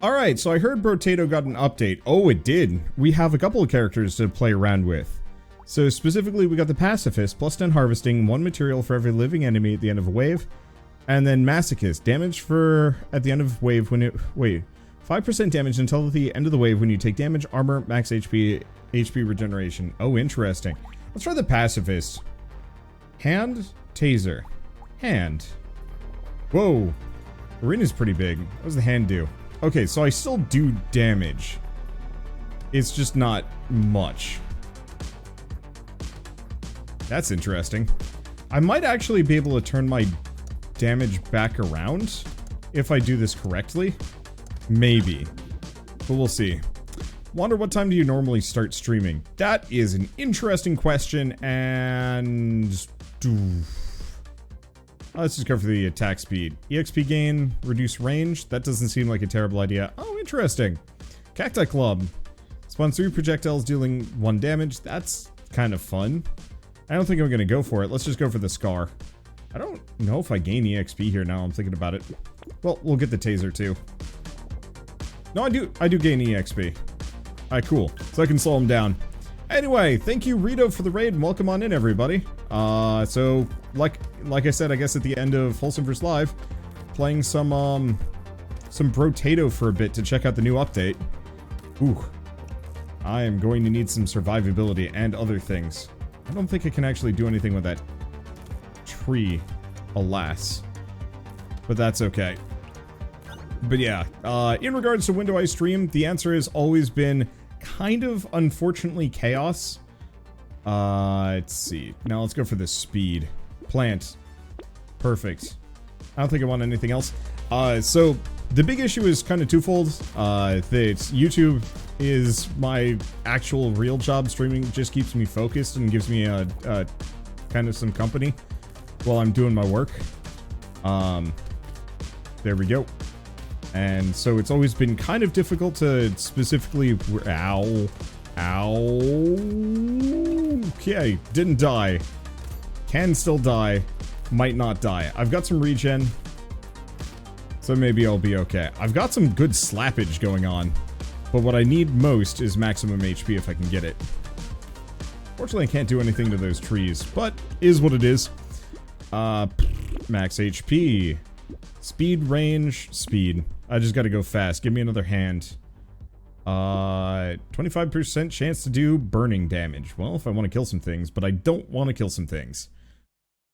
Alright, so I heard Brotato got an update. Oh, it did. We have a couple of characters to play around with. So specifically, we got the Pacifist, plus 10 harvesting, 1 material for every living enemy at the end of a wave. And then Masochist, damage for at the end of wave when it... Wait. 5% damage until the end of the wave when you take damage, armor, max HP, HP regeneration. Oh, interesting. Let's try the Pacifist. Hand, taser. Hand. Whoa. Arena's pretty big. What does the hand do? Okay, so I still do damage. It's just not much. That's interesting. I might actually be able to turn my damage back around if I do this correctly. Maybe. But we'll see. Wonder, what time do you normally start streaming? That is an interesting question, and... Let's just go for the attack speed. EXP gain, reduce range. That doesn't seem like a terrible idea. Oh, interesting. Cacti Club. Spawn 3 projectiles dealing 1 damage. That's kind of fun. I don't think I'm going to go for it. Let's just go for the Scar. I don't know if I gain EXP here now I'm thinking about it. Well, we'll get the taser too. No, I do gain EXP. Alright, cool. So I can slow him down. Anyway, thank you, Rito, for the raid, and welcome on in, everybody. So, like I said, I guess at the end of Wholesome vs. Live, playing some Brotato for a bit to check out the new update. Ooh. I am going to need some survivability and other things. I don't think I can actually do anything with that tree, alas. But that's okay. But yeah, in regards to when do I stream, the answer has always been kind of, unfortunately, chaos. Let's see. Now let's go for the speed. Plant. Perfect. I don't think I want anything else. So the big issue is kind of twofold. That YouTube is my actual real job. Streaming just keeps me focused and gives me a kind of some company while I'm doing my work. There we go. And so it's always been kind of difficult to specifically... Ow. Ow. Okay, didn't die. Can still die. Might not die. I've got some regen. So maybe I'll be okay. I've got some good slappage going on. But what I need most is maximum HP if I can get it. Fortunately, I can't do anything to those trees. But, is what it is. Max HP. Speed, range, speed. I just gotta go fast. Give me another hand. 25% chance to do burning damage. Well, if I want to kill some things, but I don't want to kill some things.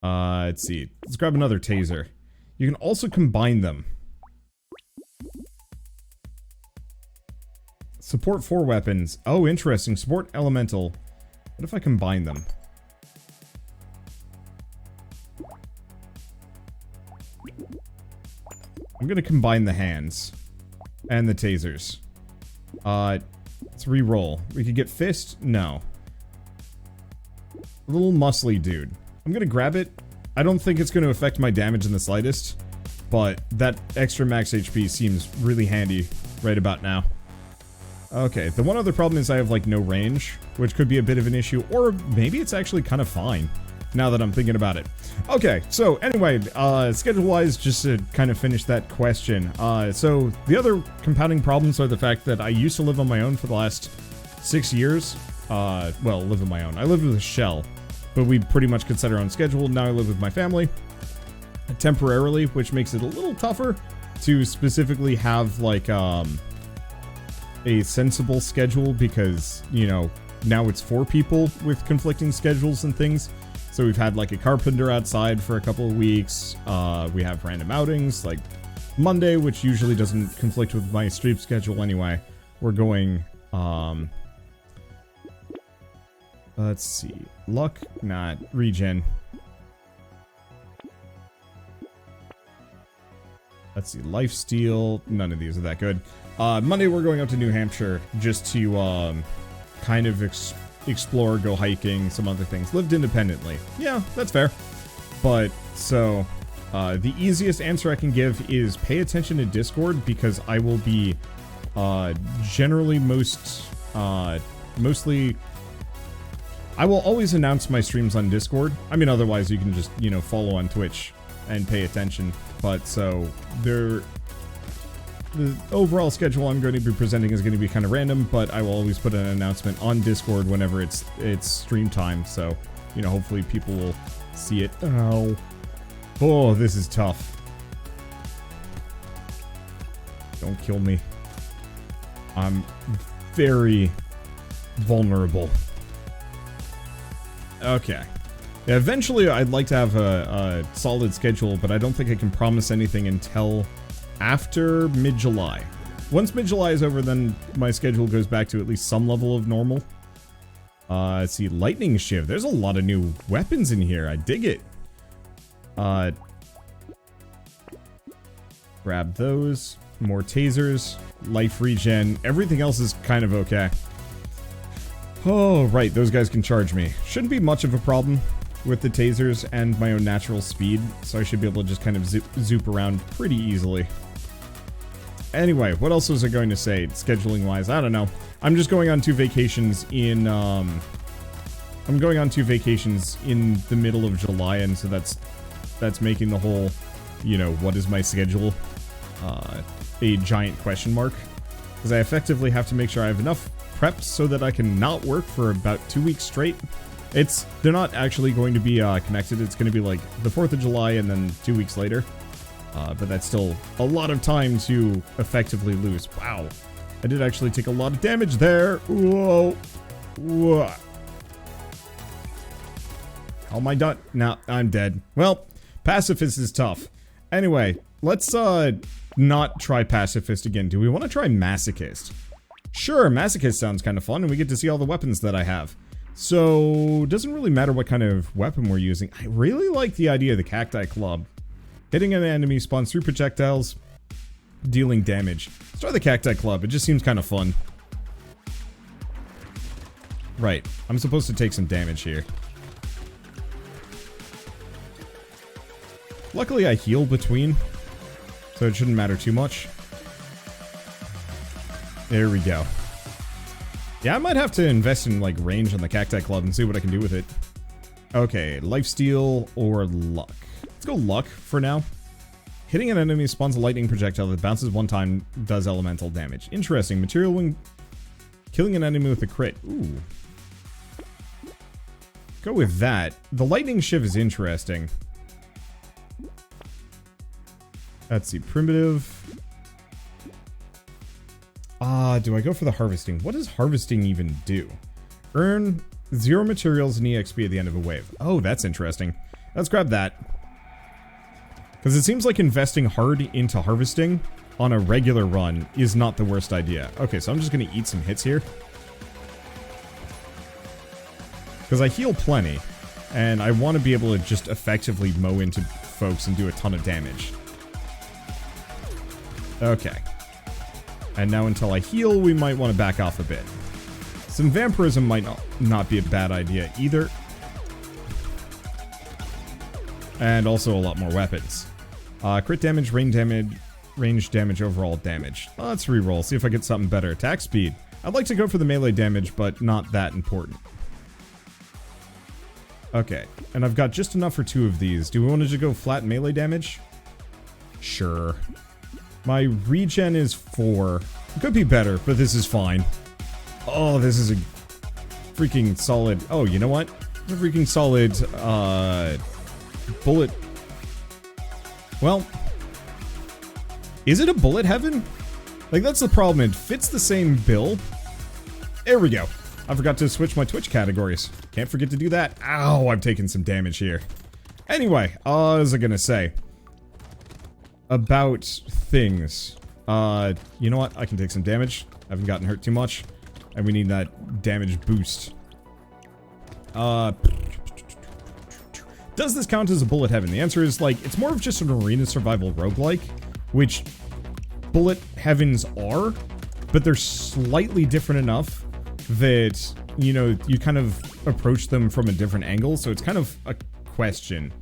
Let's see. Let's grab another taser. You can also combine them. Support 4 weapons. Oh, interesting. Support elemental. What if I combine them? I'm gonna combine the hands and the tasers. Let's re-roll. We could get fist? No. A little muscly dude. I'm gonna grab it. I don't think it's gonna affect my damage in the slightest, but that extra max HP seems really handy right about now. Okay, the one other problem is I have, like, no range, which could be a bit of an issue, or maybe it's actually kind of fine, now that I'm thinking about it. Okay, so anyway, schedule-wise, just to kind of finish that question, so the other compounding problems are the fact that I used to live on my own for the last 6 years. Well, live on my own. I lived with a shell, but we pretty much could set our own schedule. Now I live with my family, temporarily, which makes it a little tougher to specifically have, like, a sensible schedule, because, you know, now it's 4 people with conflicting schedules and things. So we've had, like, a carpenter outside for a couple of weeks. We have random outings, like Monday, which usually doesn't conflict with my stream schedule anyway. We're going, let's see. Luck, not regen. Let's see, lifesteal. None of these are that good. Monday we're going up to New Hampshire just to kind of explore, go hiking, some other things. Lived independently. Yeah, that's fair. But, so, the easiest answer I can give is pay attention to Discord, because I will be generally mostly... I will always announce my streams on Discord. I mean, otherwise you can just, you know, follow on Twitch and pay attention. But, so, The overall schedule I'm going to be presenting is going to be kind of random, but I will always put an announcement on Discord whenever it's stream time, so, you know, hopefully people will see it. Ow. Oh, this is tough. Don't kill me. I'm very vulnerable. Okay. Yeah, eventually I'd like to have a solid schedule, but I don't think I can promise anything until after mid-July. Once mid-July is over, then my schedule goes back to at least some level of normal. Let's see, lightning shiv. There's a lot of new weapons in here. I dig it. Grab those. More tasers. Life regen. Everything else is kind of okay. Oh, right. Those guys can charge me. Shouldn't be much of a problem with the tasers and my own natural speed, so I should be able to just kind of zoop around pretty easily. Anyway, what else was I going to say, scheduling-wise? I don't know. I'm just going on 2 vacations in, I'm going on 2 vacations in the middle of July, and so that's making the whole, you know, what is my schedule, a giant question mark. Because I effectively have to make sure I have enough prep so that I can not work for about 2 weeks straight. They're not actually going to be connected. It's going to be like the 4th of July and then 2 weeks later. But that's still a lot of time to effectively lose. Wow. I did actually take a lot of damage there. Whoa. Whoa. How am I done? No, I'm dead. Well, Pacifist is tough. Anyway, let's not try Pacifist again. Do we want to try Masochist? Sure, Masochist sounds kind of fun, and we get to see all the weapons that I have. So, doesn't really matter what kind of weapon we're using. I really like the idea of the Cacti Club. Hitting an enemy spawns 3 projectiles, dealing damage. Let's try the Cacti Club, it just seems kind of fun. Right, I'm supposed to take some damage here. Luckily I heal between, so it shouldn't matter too much. There we go. Yeah, I might have to invest in, like, range on the Cacti Club and see what I can do with it. Okay, lifesteal or luck. Let's go luck for now. Hitting an enemy spawns a lightning projectile that bounces 1 time, does elemental damage. Interesting. Material when killing an enemy with a crit. Ooh. Go with that. The lightning shiv is interesting. Let's see. Primitive. Do I go for the harvesting? What does harvesting even do? Earn 0 materials and EXP at the end of a wave. Oh, that's interesting. Let's grab that. Because it seems like investing hard into harvesting on a regular run is not the worst idea. Okay, so I'm just going to eat some hits here. Because I heal plenty. And I want to be able to just effectively mow into folks and do a ton of damage. Okay. And now until I heal, we might want to back off a bit. Some vampirism might not be a bad idea either. And also a lot more weapons. Crit damage, range damage, overall damage. Let's reroll, see if I get something better. Attack speed. I'd like to go for the melee damage, but not that important. Okay, and I've got just enough for 2 of these. Do we want to just go flat melee damage? Sure. My regen is 4. It could be better, but this is fine. Oh, this is a freaking solid... Oh, you know what? It's a freaking solid, bullet... Well... Is it a bullet heaven? Like, that's the problem. It fits the same bill. There we go. I forgot to switch my Twitch categories. Can't forget to do that. Ow, I've taken some damage here. Anyway, what was I gonna say? About things. You know what? I can take some damage. I haven't gotten hurt too much. And we need that damage boost. Does this count as a bullet heaven? The answer is, like, it's more of just an arena survival roguelike, which bullet heavens are, but they're slightly different enough that, you know, you kind of approach them from a different angle, so it's kind of a question.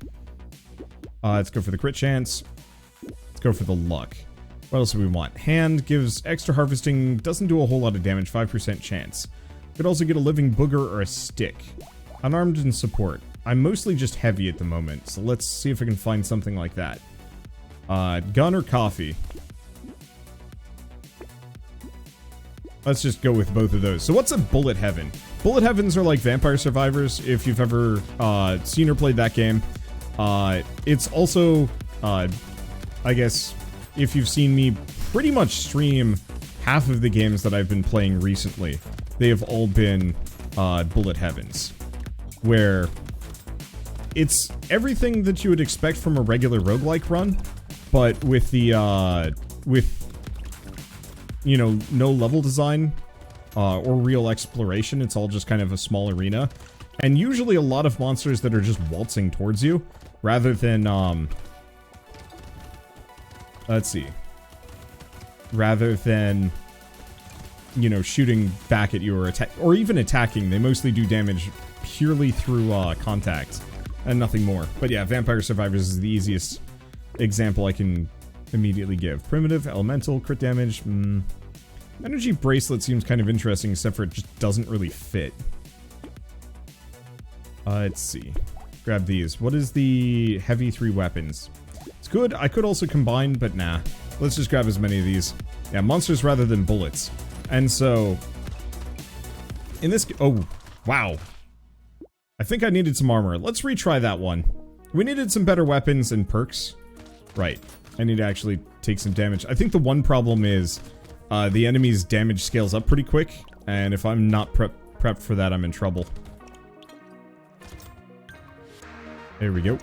Let's go for the crit chance. Let's go for the luck. What else do we want? Hand gives extra harvesting, doesn't do a whole lot of damage, 5% chance. Could also get a living booger or a stick. Unarmed and support. I'm mostly just heavy at the moment, so let's see if I can find something like that. Gun or coffee? Let's just go with both of those. So what's a bullet heaven? Bullet heavens are like vampire survivors, if you've ever seen or played that game. It's also, I guess, if you've seen me pretty much stream half of the games that I've been playing recently, they have all been bullet heavens, where it's everything that you would expect from a regular roguelike run, but with the, you know, no level design, or real exploration. It's all just kind of a small arena. And usually a lot of monsters that are just waltzing towards you, rather than, let's see. Rather than, you know, shooting back at you or even attacking. They mostly do damage purely through, contact, and nothing more. But yeah, Vampire Survivors is the easiest example I can immediately give. Primitive, elemental, crit damage. Energy bracelet seems kind of interesting, except for it just doesn't really fit. Let's see. Grab these. What is the heavy 3 weapons? It's good. I could also combine, but nah. Let's just grab as many of these. Yeah, monsters rather than bullets. And so, in this... Oh, wow. I think I needed some armor. Let's retry that one. We needed some better weapons and perks. Right. I need to actually take some damage. I think the one problem is the enemy's damage scales up pretty quick, and if I'm not prepped for that, I'm in trouble. There we go.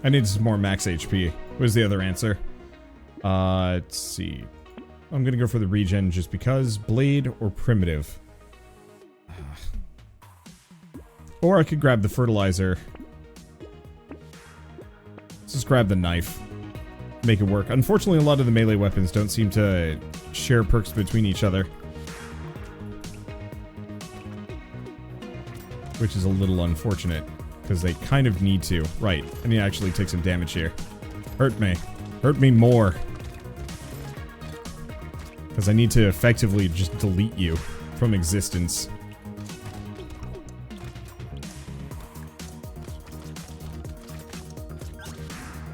I need some more max HP. Was the other answer? Let's see. I'm gonna go for the regen just because. Blade or primitive. Or I could grab the fertilizer. Let's just grab the knife. Make it work. Unfortunately, a lot of the melee weapons don't seem to share perks between each other. Which is a little unfortunate, because they kind of need to. Right, I need to actually take some damage here. Hurt me. Hurt me more. Because I need to effectively just delete you from existence.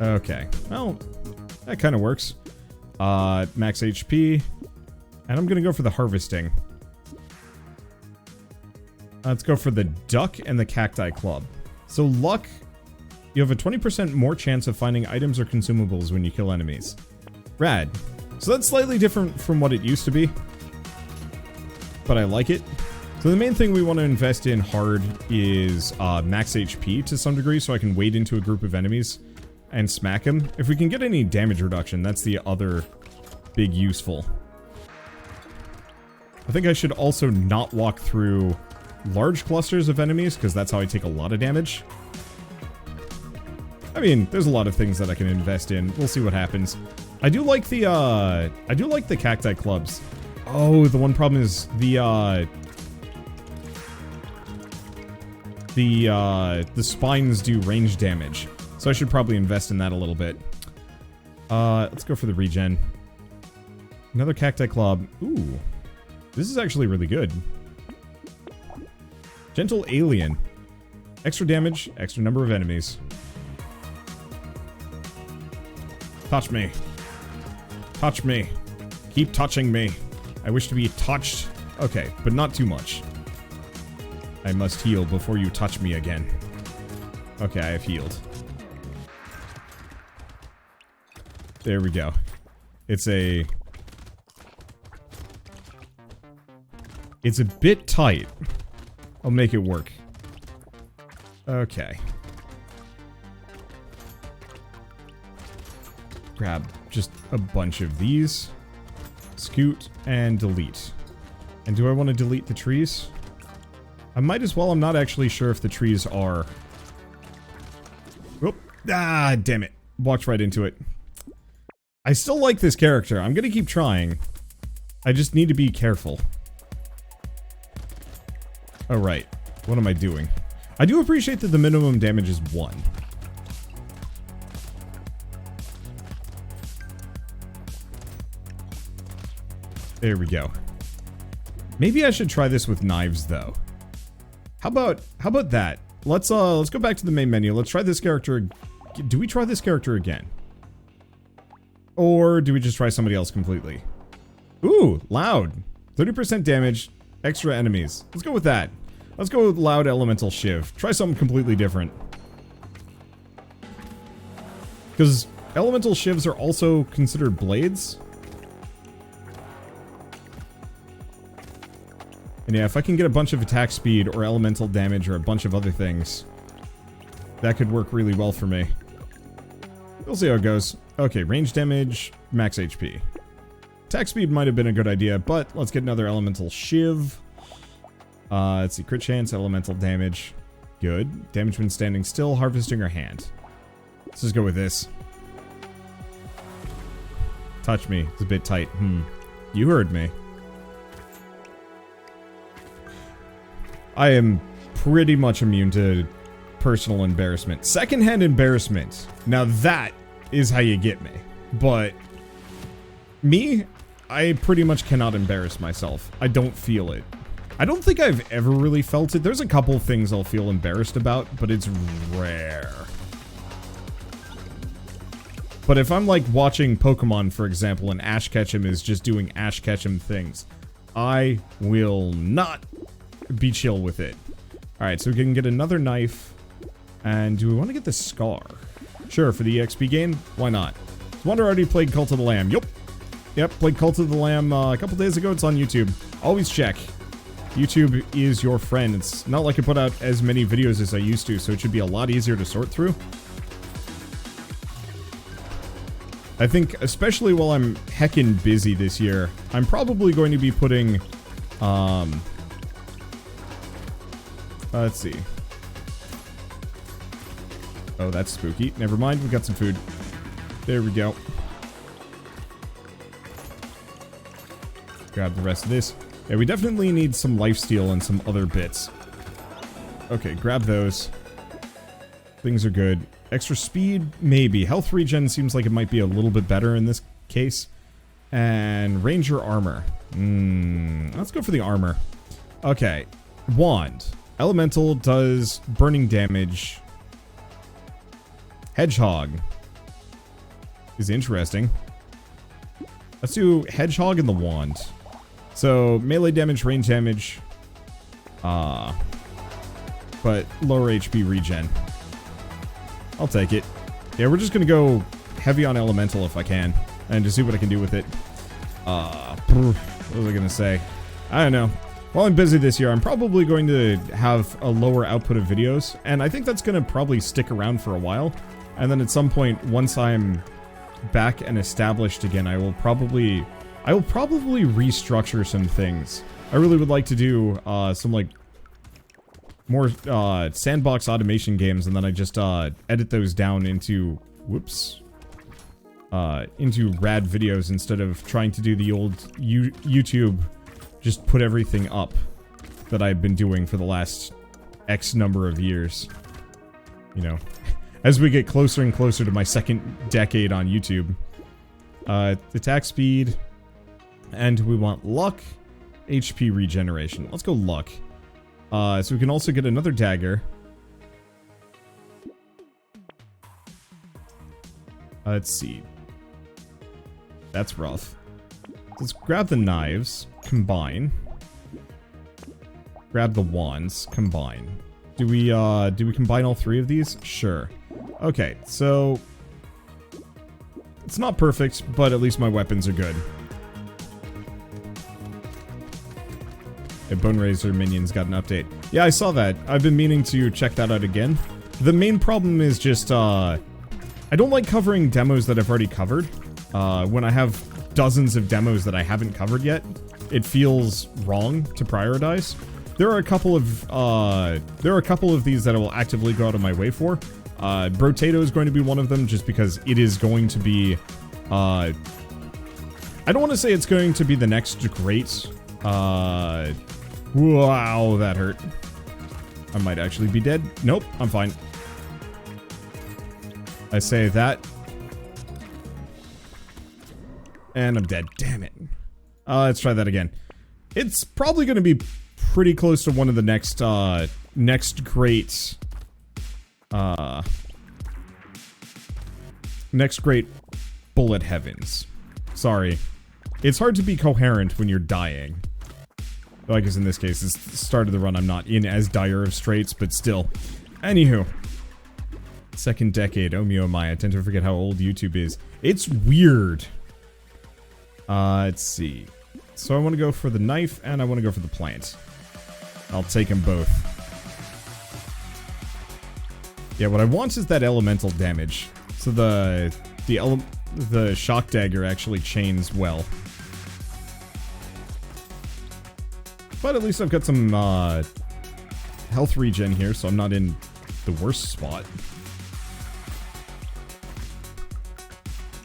Okay, well, that kind of works. Max HP. And I'm gonna go for the harvesting. Let's go for the duck and the cacti club. So luck, you have a 20% more chance of finding items or consumables when you kill enemies. Rad. So that's slightly different from what it used to be, but I like it. So the main thing we want to invest in hard is max HP to some degree, so I can wade into a group of enemies and smack them. If we can get any damage reduction, that's the other big useful. I think I should also not walk through large clusters of enemies, because that's how I take a lot of damage. I mean, there's a lot of things that I can invest in. We'll see what happens. I do like the cacti clubs. Oh, the one problem is the spines do range damage. So I should probably invest in that a little bit. Let's go for the regen. Another cacti club. Ooh. This is actually really good. Gentle alien. Extra damage, extra number of enemies. Touch me. Touch me. Keep touching me. I wish to be touched. Okay, but not too much. I must heal before you touch me again. Okay, I have healed. There we go. It's a bit tight. I'll make it work. Okay. Grab just a bunch of these. Scoot and delete. And do I want to delete the trees? I might as well. I'm not actually sure if the trees are... Whoop. Ah, damn it. Walked right into it. I still like this character. I'm gonna keep trying. I just need to be careful. Oh, right. What am I doing? I do appreciate that the minimum damage is 1. There we go. Maybe I should try this with knives, though. How about that? Let's go back to the main menu. Let's try this character. Do we try this character again? Or do we just try somebody else completely? Ooh, loud. 30% damage, extra enemies. Let's go with that. Let's go with loud elemental shiv. Try something completely different. Because elemental shivs are also considered blades. And yeah, if I can get a bunch of attack speed or elemental damage or a bunch of other things, that could work really well for me. We'll see how it goes. Okay, range damage, max HP. Attack speed might have been a good idea, but let's get another elemental shiv. Let's see, crit chance, elemental damage. Good. Damage when standing still, harvesting her hand. Let's just go with this. Touch me. It's a bit tight. You heard me. I am pretty much immune to personal embarrassment. Secondhand embarrassment. Now that is how you get me. But me, I pretty much cannot embarrass myself. I don't feel it. I don't think I've ever really felt it. There's a couple things I'll feel embarrassed about, but it's rare. But if I'm like watching Pokemon, for example, and Ash Ketchum is just doing Ash Ketchum things, I will not be chill with it. Alright, so we can get another knife. And do we want to get the scar? Sure, for the EXP gain, why not? Wander already played Cult of the Lamb. Yep, played Cult of the Lamb a couple days ago. It's on YouTube. Always check. YouTube is your friend. It's not like I put out as many videos as I used to, so it should be a lot easier to sort through. I think, especially while I'm heckin' busy this year, I'm probably going to be putting, let's see. Oh, that's spooky. Never mind, we got some food. There we go. Grab the rest of this. Yeah, we definitely need some lifesteal and some other bits. Okay, grab those. Things are good. Extra speed? Maybe. Health regen seems like it might be a little bit better in this case. And ranger armor. Let's go for the armor. Okay. Wand. Elemental does burning damage. Hedgehog is interesting. Let's do Hedgehog and the wand. So, melee damage, range damage. But lower HP regen. I'll take it. Yeah, we're just gonna go heavy on elemental if I can. And just see what I can do with it. What was I gonna say? I don't know. While I'm busy this year, I'm probably going to have a lower output of videos. And I think that's gonna probably stick around for a while. And then at some point, once I'm back and established again, I will probably restructure some things. I really would like to do some like more sandbox automation games, and then I just edit those down into into rad videos instead of trying to do the old YouTube just put everything up that I've been doing for the last X number of years. You know, as we get closer and closer to my second decade on YouTube. Attack speed. And we want luck, HP regeneration. Let's go luck. So we can also get another dagger. Let's see. That's rough. Let's grab the knives, combine. Grab the wands, combine. Do we combine all three of these? Sure. Okay, so it's not perfect, but at least my weapons are good. Bone Razor minions got an update. Yeah, I saw that. I've been meaning to check that out again. The main problem is just, I don't like covering demos that I've already covered. When I have dozens of demos that I haven't covered yet, it feels wrong to prioritize. There are a couple of these that I will actively go out of my way for. Brotato is going to be one of them, just because it is going to be, I don't want to say it's going to be the next great, wow, that hurt. I might actually be dead. Nope, I'm fine. I say that. And I'm dead. Damn it. Let's try that again. It's probably going to be pretty close to one of the next bullet heavens. Sorry. It's hard to be coherent when you're dying. Though I guess in this case, it's the start of the run, I'm not in as dire of straits, but still. Anywho. Second decade, oh my, I tend to forget how old YouTube is. It's weird. Let's see. So I want to go for the knife, and I want to go for the plant. I'll take them both. Yeah, what I want is that elemental damage. So the shock dagger actually chains well. But at least I've got some health regen here, so I'm not in the worst spot.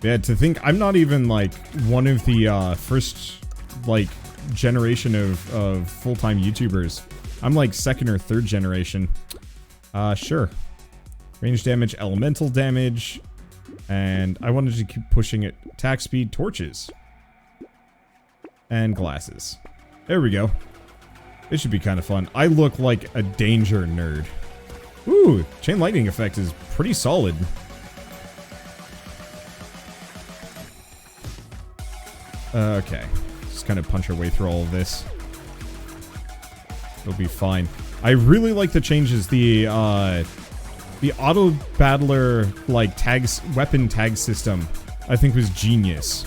Yeah, to think I'm not even like one of the first like generation of full-time YouTubers. I'm like second or third generation. Sure. Range damage, elemental damage, and I wanted to keep pushing it. Attack speed, torches, and glasses. There we go. This should be kind of fun. I look like a danger nerd. Ooh, chain lightning effect is pretty solid. Okay. Just kind of punch our way through all of this. It'll be fine. I really like the changes. The auto battler, like, tags, weapon tag system, I think was genius.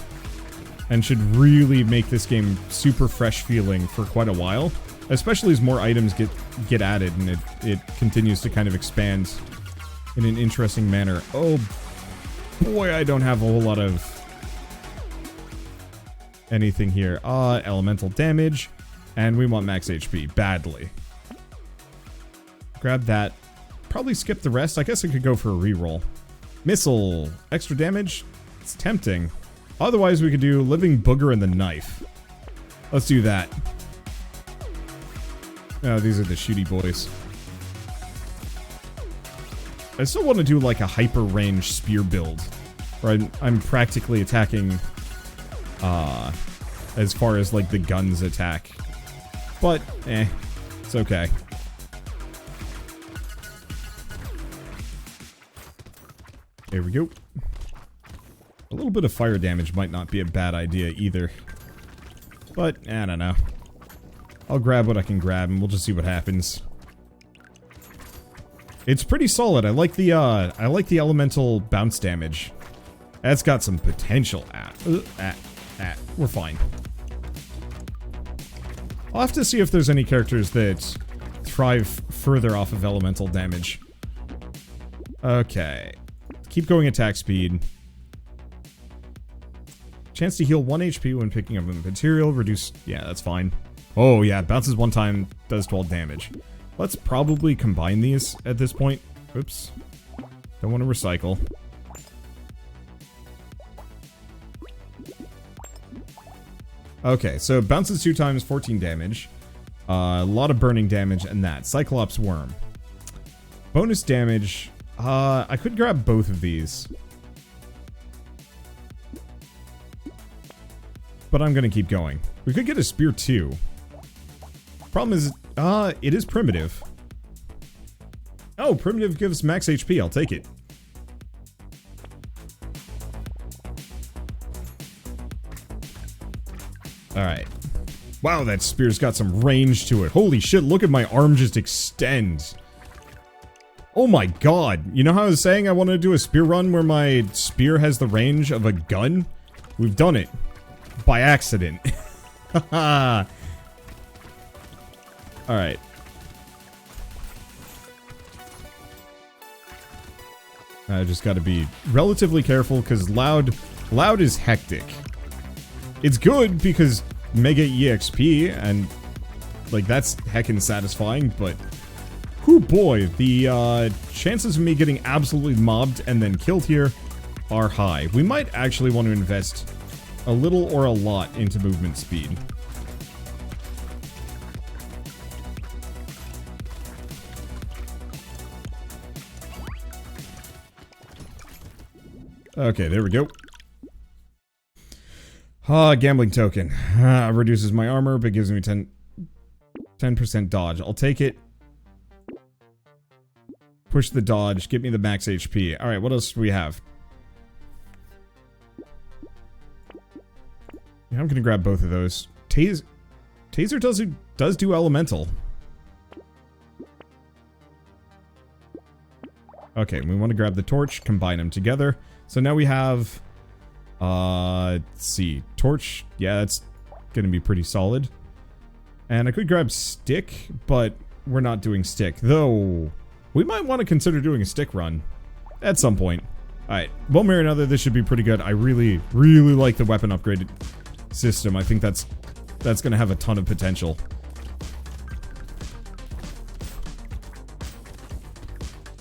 And should really make this game super fresh feeling for quite a while. Especially as more items get added and it continues to kind of expand in an interesting manner. Oh boy, I don't have a whole lot of anything here. Elemental damage. And we want max HP badly. Grab that. Probably skip the rest. I guess I could go for a reroll. Missile. Extra damage? It's tempting. Otherwise, we could do Living Booger and the Knife. Let's do that. Oh, these are the shooty boys. I still want to do like a hyper range spear build. Where I'm practically attacking as far as like the guns attack. But, it's okay. There we go. A little bit of fire damage might not be a bad idea either. But, I don't know. I'll grab what I can grab and we'll just see what happens. It's pretty solid. I like the elemental bounce damage. That's got some potential. We're fine. I'll have to see if there's any characters that thrive further off of elemental damage. Okay. Keep going attack speed. Chance to heal 1 HP when picking up a material. Reduce... Yeah, that's fine. Oh, yeah. Bounces one time. Does 12 damage. Let's probably combine these at this point. Oops. Don't want to recycle. Okay, so bounces 2 times, 14 damage. A lot of burning damage and that. Cyclops Worm. Bonus damage. I could grab both of these. But I'm gonna keep going. We could get a spear too. Problem is, it is primitive. Oh, primitive gives max HP. I'll take it. Alright. Wow, that spear's got some range to it. Holy shit, look at my arm just extend. Oh my god. You know how I was saying I wanted to do a spear run where my spear has the range of a gun? We've done it. By accident. Haha. Alright. I just gotta be relatively careful because loud is hectic. It's good because mega EXP and like that's heckin' satisfying, but whoo boy, the chances of me getting absolutely mobbed and then killed here are high. We might actually want to invest a little or a lot into movement speed. Okay, there we go. Gambling token. Reduces my armor, but gives me 10% dodge. I'll take it. Push the dodge. Get me the max HP. Alright, what else do we have? Yeah, I'm gonna grab both of those. Taser does do elemental. Okay, we want to grab the torch, combine them together. So now we have, let's see, torch. Yeah, that's gonna be pretty solid. And I could grab stick, but we're not doing stick. Though, we might want to consider doing a stick run at some point. Alright, one way or another, this should be pretty good. I really, really like the weapon upgrade system. I think that's gonna have a ton of potential.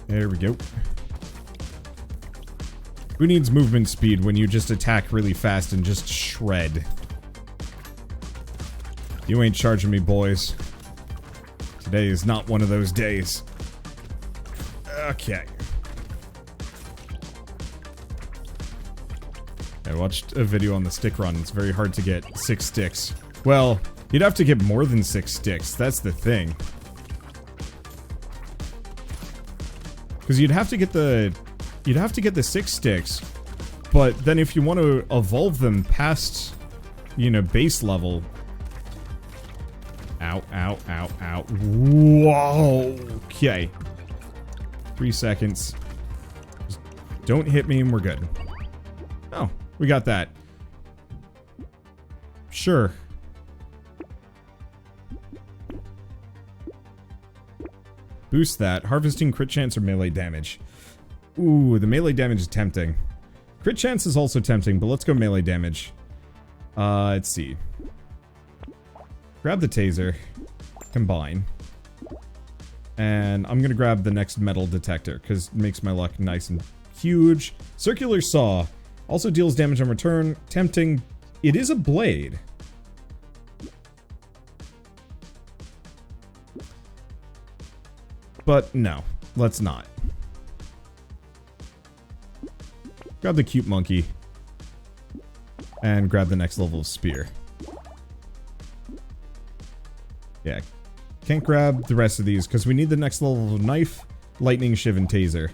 There we go. Who needs movement speed when you just attack really fast and just shred? You ain't charging me, boys. Today is not one of those days. Okay. I watched a video on the stick run. It's very hard to get 6 sticks. Well, you'd have to get more than 6 sticks. That's the thing. Because you'd have to get the 6 sticks, but then if you want to evolve them past, you know, base level. Ow, ow, ow, ow. Whoa. Okay. 3 seconds. Just don't hit me and we're good. Oh, we got that. Sure. Boost that. Harvesting crit chance or melee damage. Ooh, the melee damage is tempting. Crit chance is also tempting, but let's go melee damage. Let's see. Grab the taser. Combine. And I'm gonna grab the next metal detector, because it makes my luck nice and huge. Circular saw. Also deals damage on return. Tempting. It is a blade. But no, let's not. Grab the cute monkey. And grab the next level of spear. Yeah. Can't grab the rest of these because we need the next level of knife, lightning, shiv, and taser.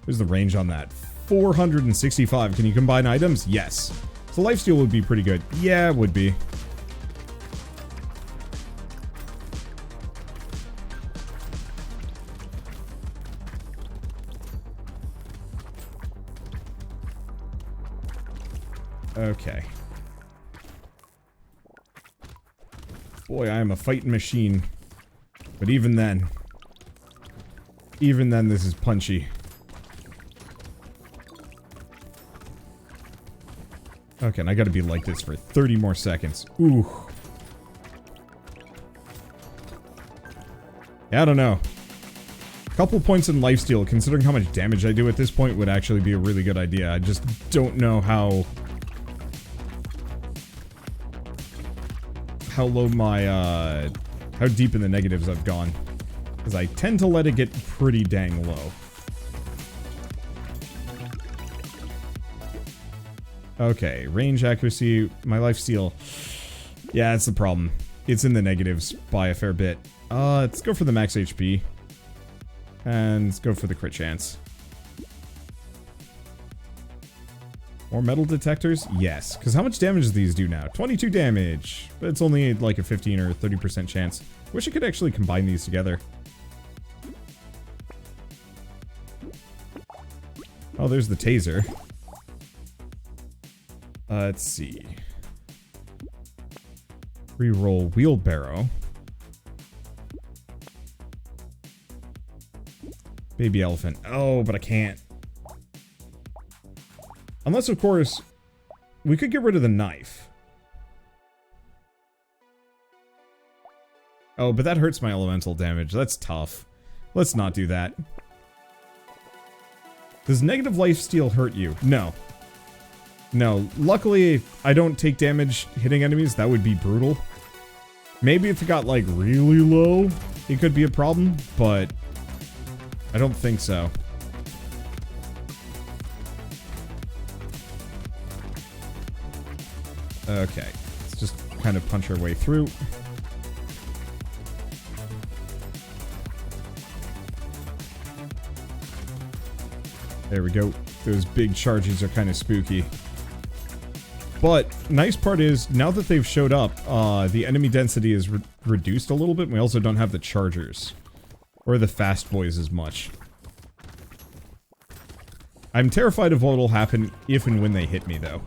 Where's the range on that? 465. Can you combine items? Yes. So lifesteal would be pretty good. Yeah, it would be. Okay. Boy, I am a fighting machine. But even then, this is punchy. Okay, and I gotta be like this for 30 more seconds. Ooh. Yeah, I don't know. A couple points in lifesteal, considering how much damage I do at this point, would actually be a really good idea. I just don't know how low my, how deep in the negatives I've gone. Because I tend to let it get pretty dang low. Okay, range, accuracy, my lifesteal. Yeah, that's the problem. It's in the negatives by a fair bit. Let's go for the max HP. And let's go for the crit chance. More metal detectors? Yes. Because how much damage do these do now? 22 damage. But it's only like a 15 or 30% chance. Wish I could actually combine these together. Oh, there's the taser. Let's see. Reroll wheelbarrow. Baby elephant. Oh, but I can't. Unless, of course, we could get rid of the knife. Oh, but that hurts my elemental damage. That's tough. Let's not do that. Does negative lifesteal hurt you? No. No. Luckily, I don't take damage hitting enemies. That would be brutal. Maybe if it got, like, really low, it could be a problem, but I don't think so. Okay, let's just kind of punch our way through. There we go. Those big charges are kind of spooky. But nice part is, now that they've showed up, the enemy density is reduced a little bit. We also don't have the chargers. Or the fast boys as much. I'm terrified of what will happen if and when they hit me, though.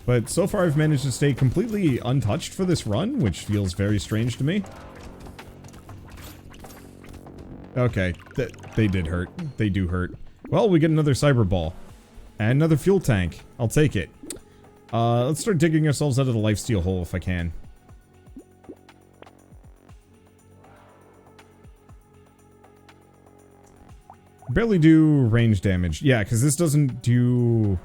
But so far I've managed to stay completely untouched for this run, which feels very strange to me. Okay, they did hurt. They do hurt. Well, we get another cyber ball. And another fuel tank. I'll take it. Let's start digging ourselves out of the lifesteal hole if I can. Barely do range damage. Yeah, because this doesn't do...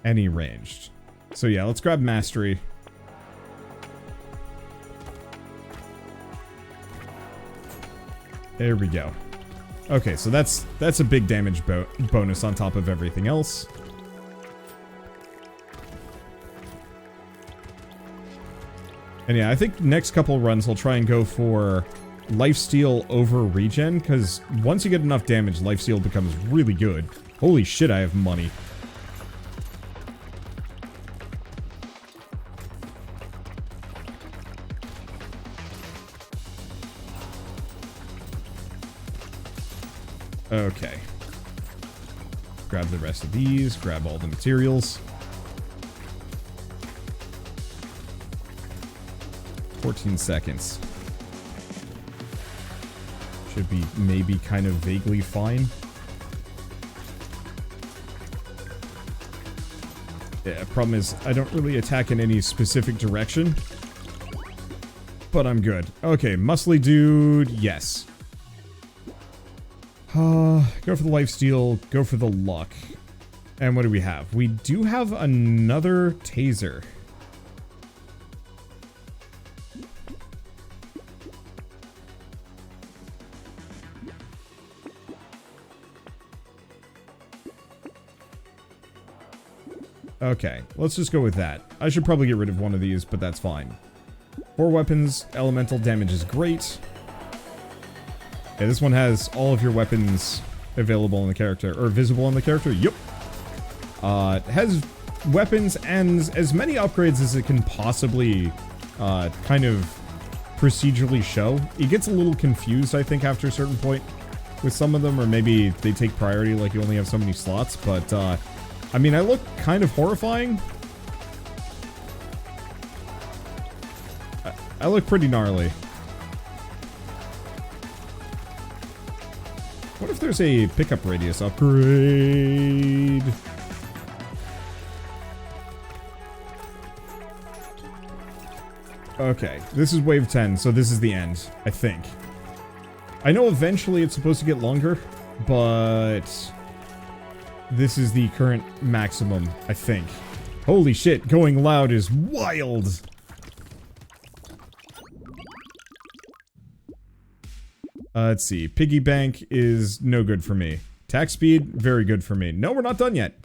any ranged. So yeah, let's grab mastery. There we go. Okay, so that's a big damage bonus on top of everything else. And yeah, I think next couple runs I'll try and go for lifesteal over regen, because once you get enough damage, lifesteal becomes really good. Holy shit, I have money. Okay. Grab the rest of these, grab all the materials. 14 seconds. Should be maybe kind of vaguely fine. Yeah, problem is I don't really attack in any specific direction. But I'm good. Okay, muscly dude, yes. Go for the lifesteal, go for the luck. And what do we have? We do have another taser. Okay, let's just go with that. I should probably get rid of one of these, but that's fine. 4 weapons, elemental damage is great. Yeah, this one has all of your weapons available in the character, or visible in the character. Yep. It has weapons and as many upgrades as it can possibly kind of procedurally show. It gets a little confused, I think, after a certain point with some of them, or maybe they take priority like you only have so many slots, but I mean, I look kind of horrifying. I look pretty gnarly. What if there's a pickup radius upgrade? Okay, this is wave 10, so this is the end, I think. I know eventually it's supposed to get longer, but this is the current maximum, I think. Holy shit, going loud is wild! Let's see. Piggy bank is no good for me. Attack speed, very good for me. No, we're not done yet.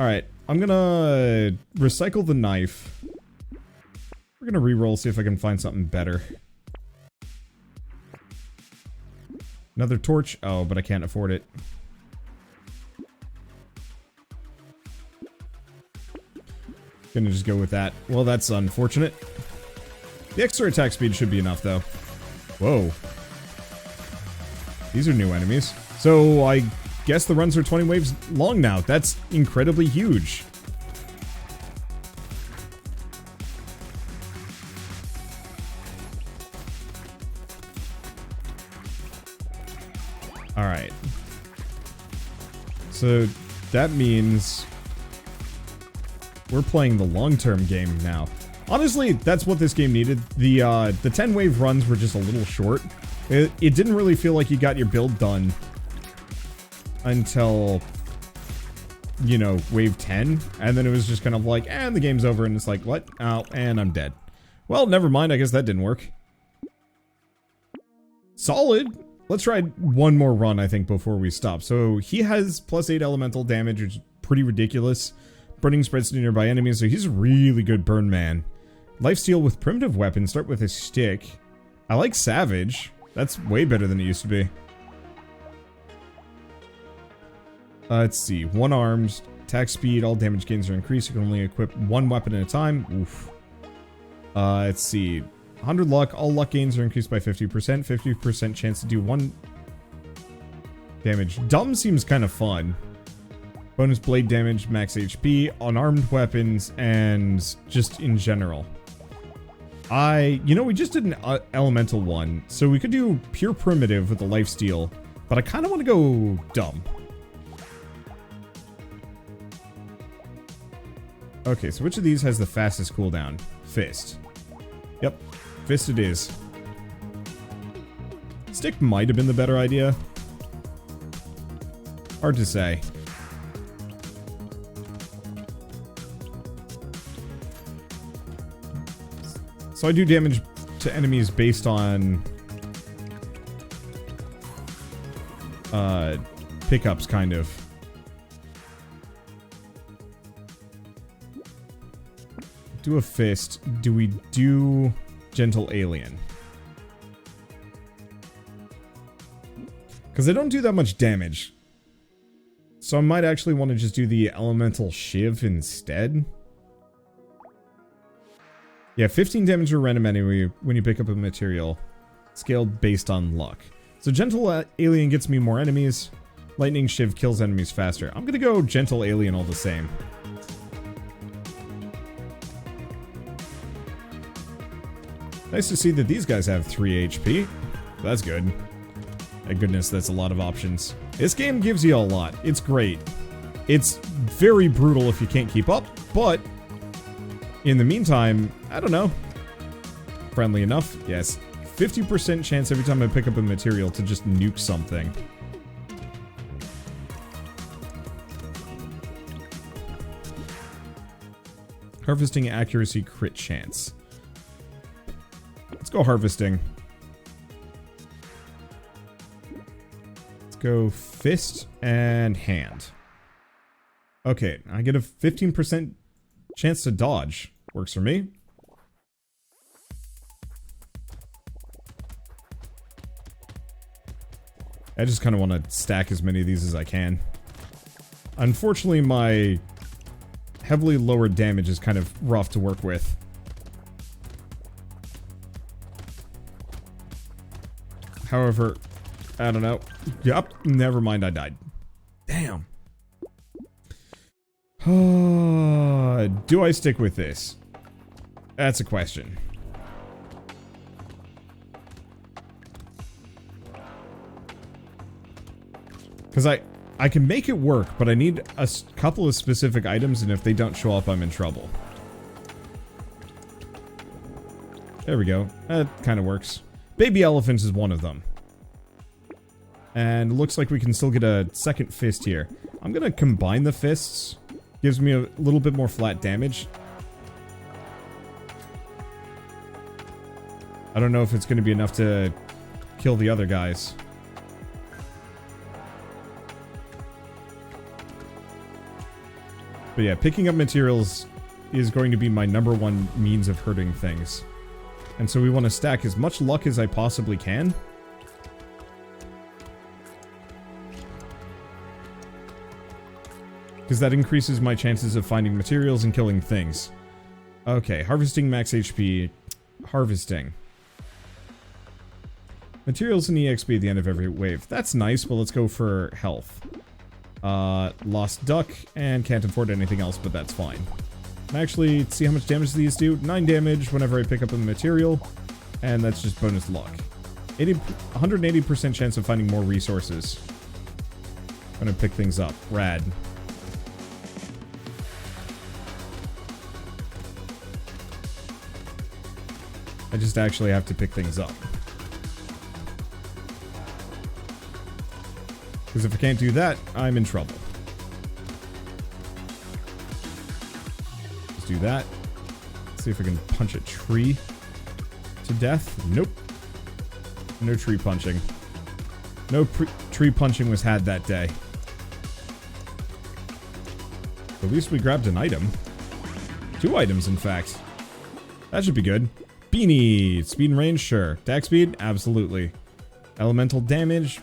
Alright, I'm gonna recycle the knife. We're gonna reroll, see if I can find something better. Another torch. Oh, but I can't afford it. Gonna just go with that. Well, that's unfortunate. The extra attack speed should be enough, though. Whoa. These are new enemies. So I guess the runs are 20 waves long now. That's incredibly huge. Alright. So that means we're playing the long-term game now. Honestly, that's what this game needed. The 10 wave runs were just a little short. It didn't really feel like you got your build done until, you know, wave 10. And then it was just kind of like, and the game's over. And it's like, what? Oh, and I'm dead. Well, never mind. I guess that didn't work. Solid. Let's try one more run, I think, before we stop. So he has +8 elemental damage, which is pretty ridiculous. Burning spreads to nearby enemies, so he's a really good burn man. Lifesteal with primitive weapons, start with a stick. I like Savage. That's way better than it used to be. Let's see. One armed. Attack speed. All damage gains are increased. You can only equip one weapon at a time. Oof. Let's see. 100 luck. All luck gains are increased by 50%. 50% chance to do 1 damage. Dumb seems kind of fun. Bonus blade damage, max HP, unarmed weapons, and just in general. You know, we just did an elemental one, so we could do pure primitive with the lifesteal, but I kind of want to go dumb. Okay, so which of these has the fastest cooldown? Fist. Yep, fist it is. Stick might have been the better idea. Hard to say. So I do damage to enemies based on pickups, kind of. Do a fist. Do we do gentle alien? Because I don't do that much damage. So I might actually want to just do the elemental shiv instead. Yeah, 15 damage to a random enemy when you pick up a material. Scaled based on luck. So gentle alien gets me more enemies. Lightning shiv kills enemies faster. I'm gonna go gentle alien all the same. Nice to see that these guys have 3 HP. That's good. My goodness, that's a lot of options. This game gives you a lot. It's great. It's very brutal if you can't keep up, but in the meantime, I don't know. Friendly enough? Yes. 50% chance every time I pick up a material to just nuke something. Harvesting accuracy crit chance. Let's go harvesting. Let's go fist and hand. Okay, I get a 15% chance to dodge. Works for me. I just kind of want to stack as many of these as I can. Unfortunately, my heavily lowered damage is kind of rough to work with. However, I don't know. Yup, never mind, I died. Damn. Do I stick with this? That's a question. Because I can make it work, but I need a couple of specific items, and if they don't show up, I'm in trouble. There we go. That kind of works. Baby elephants is one of them. And looks like we can still get a second fist here. I'm gonna combine the fists. Gives me a little bit more flat damage. I don't know if it's gonna be enough to kill the other guys. But yeah, picking up materials is going to be my #1 means of hurting things. And so we want to stack as much luck as I possibly can. Because that increases my chances of finding materials and killing things. Okay, harvesting max HP. Harvesting. Materials and EXP at the end of every wave. That's nice, but let's go for health. Lost duck, and can't afford anything else, but that's fine. Actually, see how much damage these do? 9 damage whenever I pick up a material, and that's just bonus luck. 180% chance of finding more resources. I'm gonna pick things up. Rad. I just actually have to pick things up. Because if I can't do that, I'm in trouble. Let's do that. Let's see if I can punch a tree to death. Nope. No tree punching. No tree punching was had that day. At least we grabbed an item. 2 items, in fact. That should be good. Beanie. Speed and range? Sure. Attack speed? Absolutely. Elemental damage.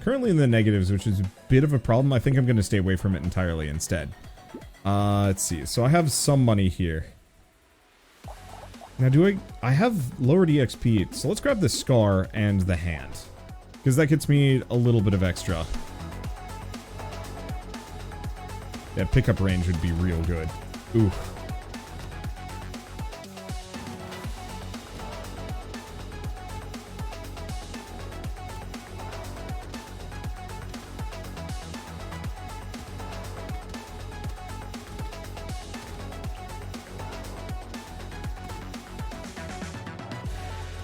Currently in the negatives, which is a bit of a problem. I think I'm going to stay away from it entirely instead. Let's see. So I have some money here. Now I have lowered EXP, so let's grab the Scar and the Hand. Because that gets me a little bit of extra. Yeah, pickup range would be real good. Ooh.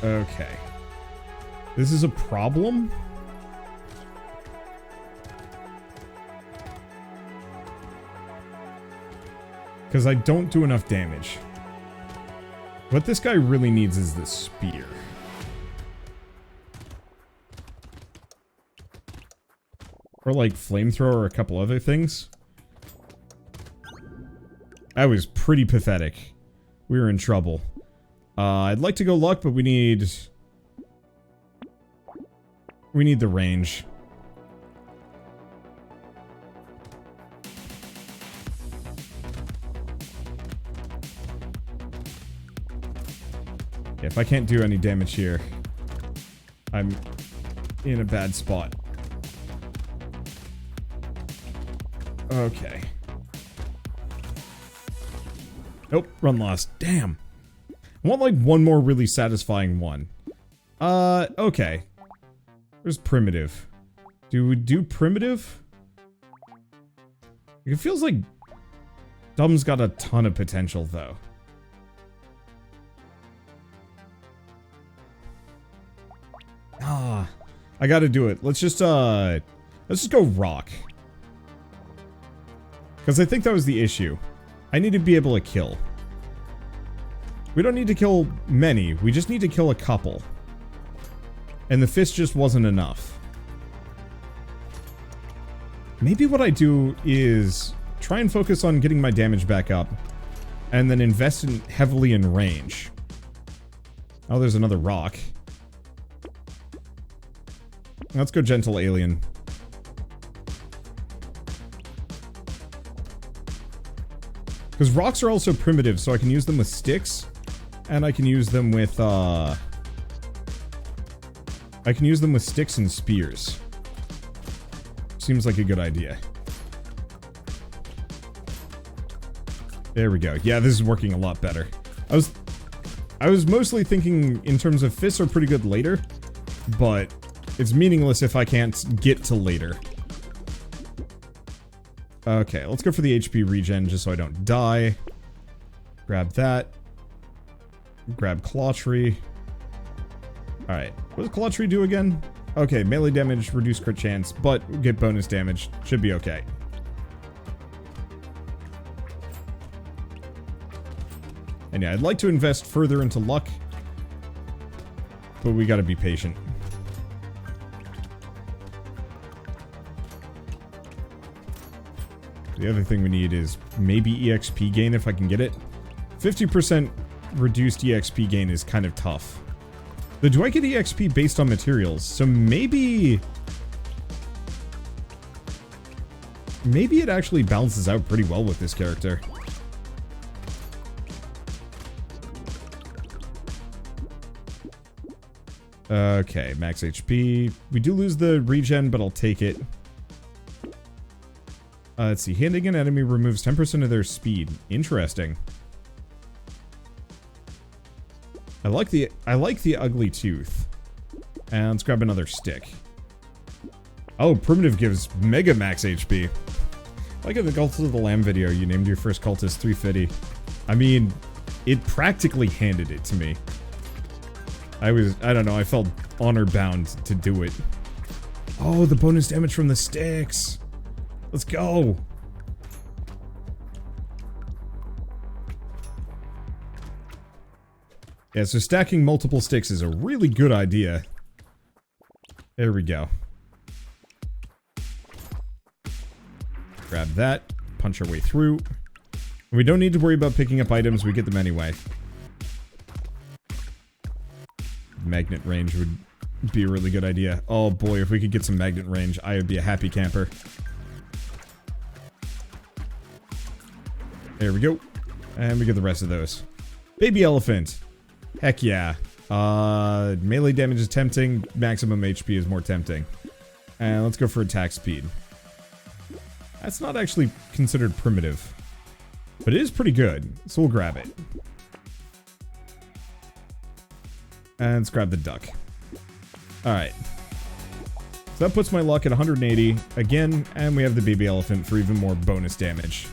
Okay. This is a problem? Because I don't do enough damage. What this guy really needs is the spear. Or like flamethrower or a couple other things. That was pretty pathetic. We were in trouble. I'd like to go luck, but we need the range. Yeah, if I can't do any damage here, I'm in a bad spot. Okay. Nope, run lost. Damn. I want like one more really satisfying one. Okay. Where's primitive? Do we do primitive? It feels like Dumb's got a ton of potential though. I gotta do it. Let's just go rock. Because I think that was the issue. I need to be able to kill. We don't need to kill many, we just need to kill a couple. And the fist just wasn't enough. Maybe what I do is try and focus on getting my damage back up, and then invest heavily in range. Oh, there's another rock. Let's go gentle alien. Because rocks are also primitive, so I can use them with sticks. And I can use them with, sticks and spears. Seems like a good idea. There we go. Yeah, this is working a lot better. I was mostly thinking in terms of fists are pretty good later, but it's meaningless if I can't get to later. Okay, let's go for the HP regen just so I don't die. Grab that. Grab Claw Tree. Alright, what does Claw Tree do again? Okay, melee damage, reduce crit chance, but get bonus damage. Should be okay. And yeah, I'd like to invest further into luck, but we gotta be patient. The other thing we need is maybe EXP gain if I can get it. 50% reduced EXP gain is kind of tough. Though, do I get EXP based on materials? So maybe it actually balances out pretty well with this character. Okay, max HP. We do lose the regen, but I'll take it. Let's see. Hitting an enemy removes 10% of their speed. Interesting. I like the ugly tooth. And let's grab another stick. Oh, primitive gives mega max HP. Like in the Cult of the Lamb video, you named your first cultist 350. I mean, it practically handed it to me. I don't know, I felt honor bound to do it. Oh, the bonus damage from the sticks. Let's go. Yeah, so stacking multiple sticks is a really good idea. There we go. Grab that, punch our way through. We don't need to worry about picking up items, we get them anyway. magnet range would be a really good idea. Oh boy, if we could get some magnet range, I would be a happy camper. There we go. And we get the rest of those. Baby elephant. Heck yeah. Melee damage is tempting. Maximum HP is more tempting. And let's go for attack speed. That's not actually considered primitive. But it is pretty good. So we'll grab it. And let's grab the duck. Alright. So that puts my luck at 180 again, and we have the baby elephant for even more bonus damage.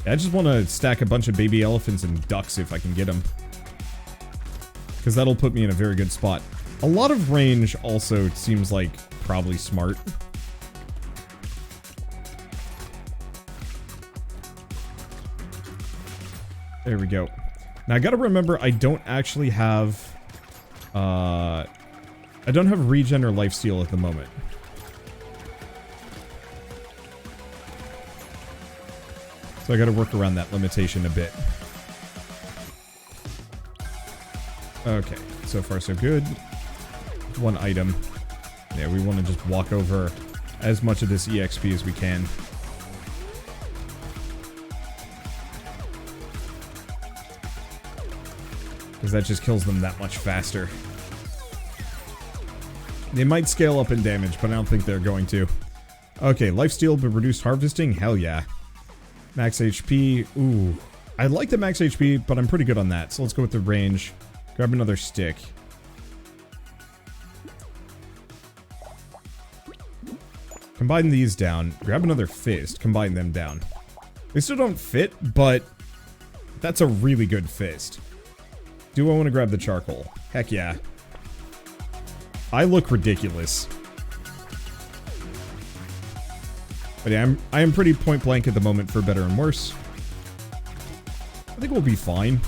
I just want to stack a bunch of baby elephants and ducks if I can get them. Because that'll put me in a very good spot. A lot of range also seems like probably smart. There we go. Now I gotta remember I don't actually have... I don't have regen or lifesteal at the moment. So I gotta work around that limitation a bit. Okay, so far so good. One item. Yeah, we want to just walk over as much of this EXP as we can. Because that just kills them that much faster. They might scale up in damage, but I don't think they're going to. Okay, lifesteal but reduced harvesting? Hell yeah. Max HP. Ooh. I like the max HP, but I'm pretty good on that. So let's go with the range. Grab another stick. Combine these down. Grab another fist. Combine them down. They still don't fit, but that's a really good fist. Do I want to grab the charcoal? Heck yeah. I look ridiculous. But yeah, I am pretty point blank at the moment for better and worse. I think we'll be fine.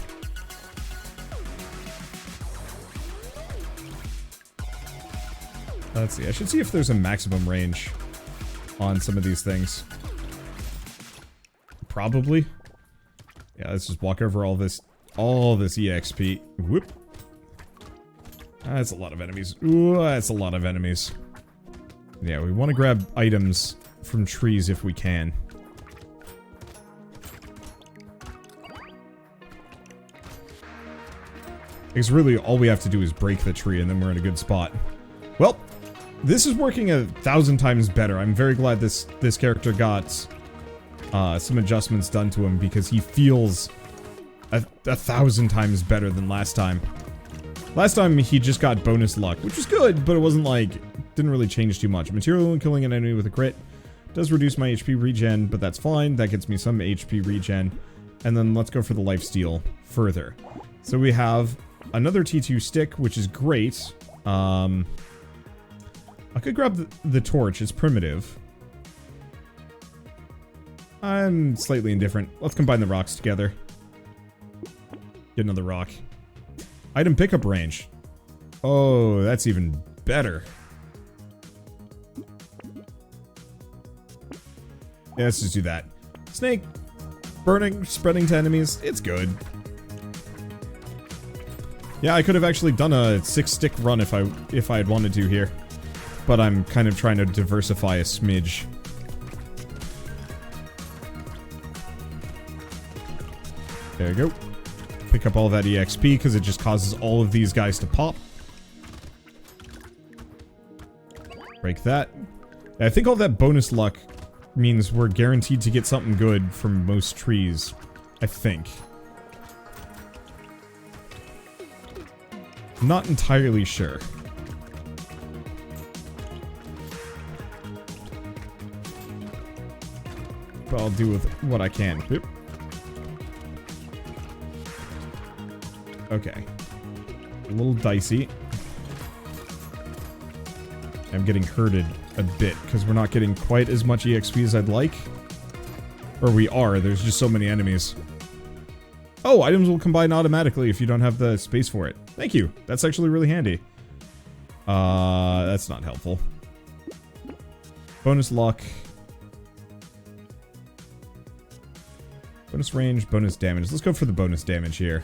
Let's see. I should see if there's a maximum range on some of these things. Probably. Yeah, let's just walk over all this EXP. Whoop. That's a lot of enemies. Ooh, that's a lot of enemies. Yeah, we want to grab items from trees if we can. Because really all we have to do is break the tree and then we're in a good spot. Well, this is working 1,000 times better. I'm very glad this character got some adjustments done to him because he feels 1,000 times better than last time. Last time he just got bonus luck, which was good, but it wasn't like, didn't really change too much. Material when killing an enemy with a crit does reduce my HP regen, but that's fine. That gets me some HP regen. And then let's go for the lifesteal further. So we have another T2 stick, which is great. I could grab the torch. It's primitive. I'm slightly indifferent. Let's combine the rocks together. Get another rock. Item pickup range. Oh, that's even better. Yeah, let's just do that. Snake. Burning, spreading to enemies. It's good. Yeah, I could have actually done a 6-stick run if I had wanted to here. But I'm kind of trying to diversify a smidge. There you go. Pick up all that EXP because it just causes all of these guys to pop. Break that. I think all that bonus luck means we're guaranteed to get something good from most trees. I think. I'm not entirely sure. But I'll do with what I can. Oop. Okay. A little dicey. I'm getting hurted a bit because we're not getting quite as much EXP as I'd like. Or we are. There's just so many enemies. Oh, items will combine automatically if you don't have the space for it. Thank you. That's actually really handy. That's not helpful. Bonus luck. Bonus range, bonus damage. Let's go for the bonus damage here.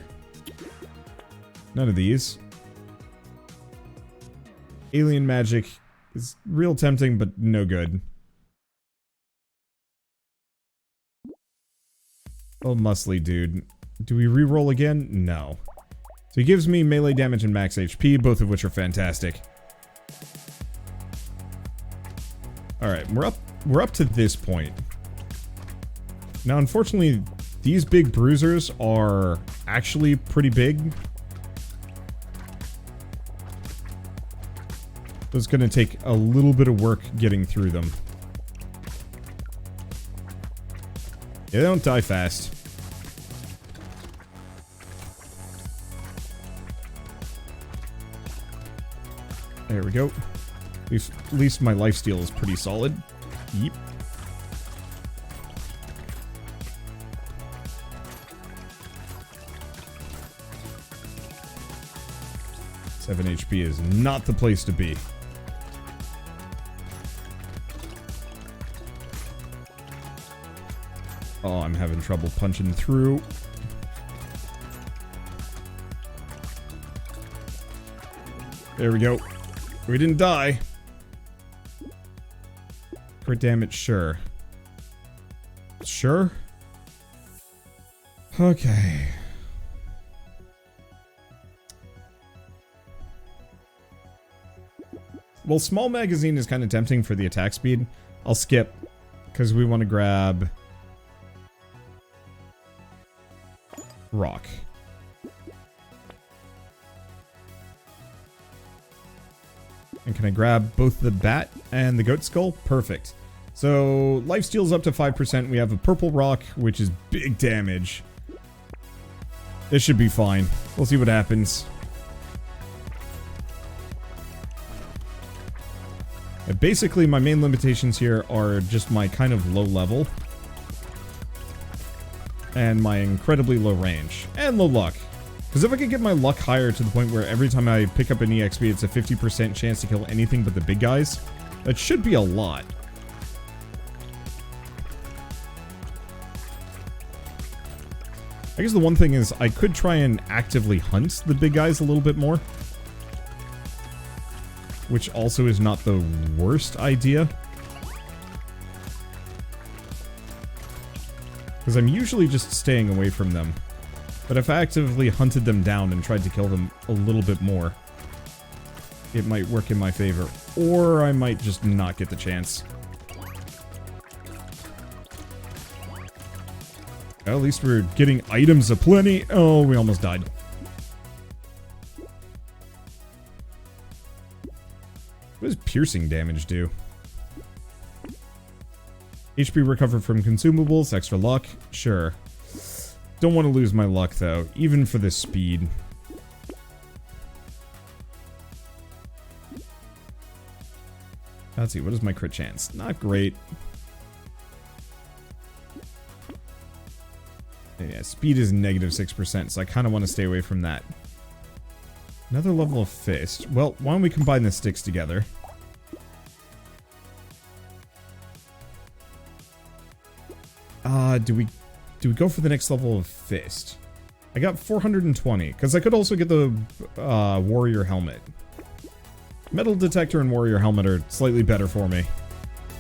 None of these. Alien magic is real tempting, but no good. Oh, muscly dude. Do we reroll again? No. So he gives me melee damage and max HP, both of which are fantastic. Alright, we're up to this point. Now, unfortunately, these big bruisers are actually pretty big. So it's going to take a little bit of work getting through them. Yeah, they don't die fast. There we go. At least my lifesteal is pretty solid. Yeep. Seven HP is not the place to be. Oh, I'm having trouble punching through. There we go. We didn't die. Crit damage, sure. Sure? Okay. Well, small magazine is kind of tempting for the attack speed. I'll skip, because we want to grab rock. And can I grab both the bat and the goat skull? Perfect. So, lifesteal's up to 5%. We have a purple rock, which is big damage. This should be fine. We'll see what happens. Basically, my main limitations here are just my kind of low level. And my incredibly low range. And low luck. Because if I could get my luck higher to the point where every time I pick up an EXP, it's a 50% chance to kill anything but the big guys, that should be a lot. I guess the one thing is, I could try and actively hunt the big guys a little bit more. Which also is not the worst idea. Because I'm usually just staying away from them. But if I actively hunted them down and tried to kill them a little bit more, it might work in my favor. Or I might just not get the chance. Well, at least we're getting items aplenty. Oh, we almost died. What does piercing damage do? HP recovered from consumables, extra luck, sure. Don't want to lose my luck though, even for the speed. Let's see, what is my crit chance? Not great. Yeah, speed is negative 6%, so I kind of want to stay away from that. Another level of fist. Well, why don't we combine the sticks together? Do we go for the next level of fist? I got 420, because I could also get the warrior helmet. Metal detector and warrior helmet are slightly better for me.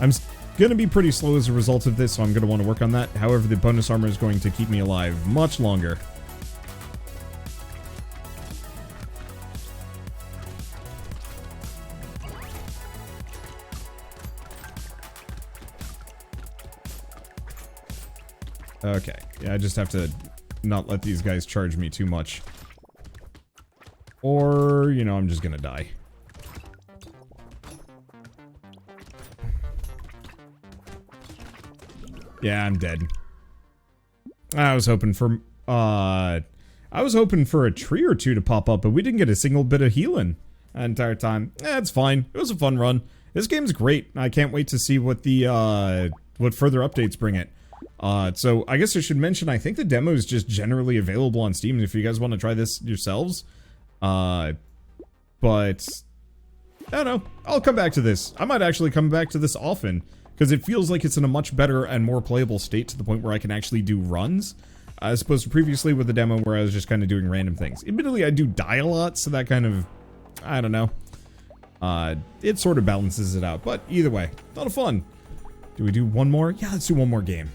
I'm gonna be pretty slow as a result of this, so I'm gonna want to work on that. However, the bonus armor is going to keep me alive much longer. Okay, yeah, I just have to not let these guys charge me too much. Or, you know, I'm just gonna die. Yeah, I'm dead. I was hoping for a tree or two to pop up, but we didn't get a single bit of healing the entire time. It's fine. It was a fun run. This game's great. I can't wait to see what the what further updates bring it. So I guess I should mention, I think the demo is just generally available on Steam if you guys want to try this yourselves. But I don't know. I'll come back to this. I might actually come back to this often, because it feels like it's in a much better and more playable state to the point where I can actually do runs. as opposed to previously with the demo where I was just kind of doing random things. Admittedly, I do die a lot, so that kind of, I don't know. It sort of balances it out, but either way, a lot of fun. Do we do one more? Yeah, let's do one more game.